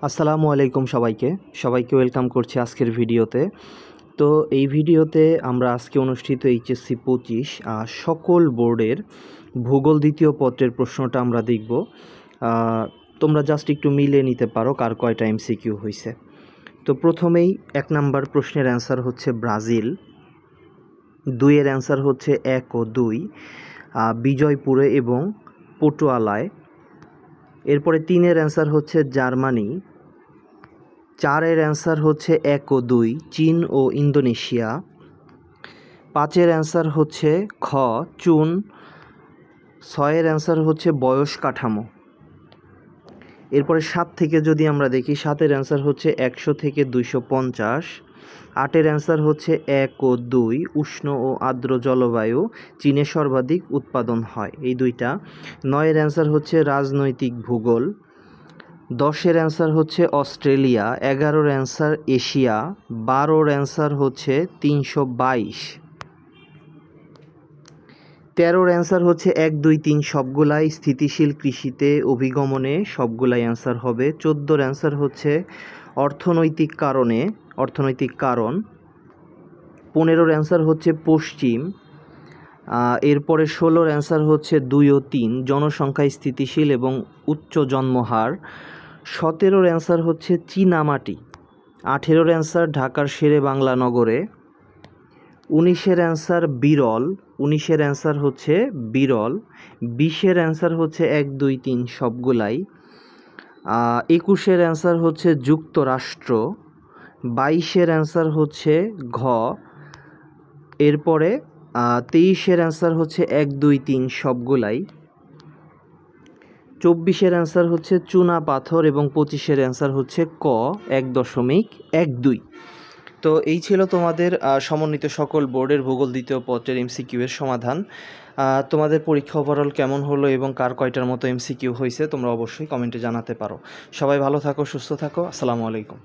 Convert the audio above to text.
আসসালামু আলাইকুম সবাইকে ওয়েলকাম করছি আজকের ভিডিওতে। তো এই ভিডিওতে আমরা আজকে অনুষ্ঠিত এইচএসসি 25 সকল বোর্ডের ভূগোল দ্বিতীয় পত্রের প্রশ্নটা আমরা দেখব। তোমরা জাস্ট একটু মিলে নিতে পারো কার কয়টা এমসিকিউ হয়েছে। তো প্রথমেই 1 নাম্বার প্রশ্নের অ্যান্সার হচ্ছে ব্রাজিল, 2 এর অ্যান্সার হচ্ছে 1 ও 2 বিজয়পুরে এবং পটুয়ালায়। এরপরে 3 এর অ্যান্সার হচ্ছে জার্মানি, 4 এর অ্যান্সার হচ্ছে 1 ও 2 চীন ও ইন্দোনেশিয়া, 5 এর অ্যান্সার হচ্ছে খ চুন, 6 এর অ্যান্সার হচ্ছে বয়স কাঠামো। এরপরে 7 থেকে যদি আমরা দেখি, 7 এর অ্যান্সার হচ্ছে 100 থেকে 250, 8 এর অ্যান্সার হচ্ছে 1 ও 2 উষ্ণ ও আর্দ্র জলবায়ু চীনে সর্বাধিক উৎপাদন হয়, এই দুইটা। 9 এর অ্যান্সার হচ্ছে রাজনৈতিক ভূগোল, 10 এর অ্যান্সার হচ্ছে অস্ট্রেলিয়া, 11 এর অ্যান্সার এশিয়া, 12 এর অ্যান্সার হচ্ছে 322, 13 এর অ্যান্সার হচ্ছে 1 2 3 সবগুলাই স্থিতিশীল কৃষিতে অভিগমনে সবগুলাই অ্যান্সার হবে। 14 এর অ্যান্সার হচ্ছে অর্থনৈতিক কারণ। 15 এর অ্যান্সার হচ্ছে পশ্চিম। এরপরে 16 এর অ্যান্সার হচ্ছে 2 ও 3 জনসংখ্যায় স্থিতিশীল এবং উচ্চ জন্মহার। 17 এর অ্যান্সার হচ্ছে চীনামাটি। 18 এর অ্যান্সার ঢাকার শেরে বাংলা নগরে। 19 এর অ্যান্সার বিরল, 19 এর অ্যান্সার হচ্ছে বিরল। 20 এর অ্যান্সার হচ্ছে 1 2 3 সবগুলাই। 21 এর অ্যান্সার হচ্ছে যুক্তরাষ্ট্র। 22 এর অ্যান্সার হচ্ছে ঘ। এরপরে 23 এর অ্যান্সার হচ্ছে 1 2 3 সবগুলাই। 24 এর অ্যান্সার হচ্ছে চুনা পাথর এবং 25 এর অ্যান্সার হচ্ছে ক 1.12। তো এই ছিল তোমাদের সমন্বিত সকল বোর্ডের ভূগোল দ্বিতীয় পত্রের এমসিকিউ এর সমাধান। তোমাদের পরীক্ষা ওভারঅল কেমন হলো এবং কার কয়টার মতো এমসিকিউ হয়েছে তোমরা অবশ্যই কমেন্টে জানাতে পারো। সবাই ভালো থাকো, সুস্থ থাকো। আসসালামু আলাইকুম।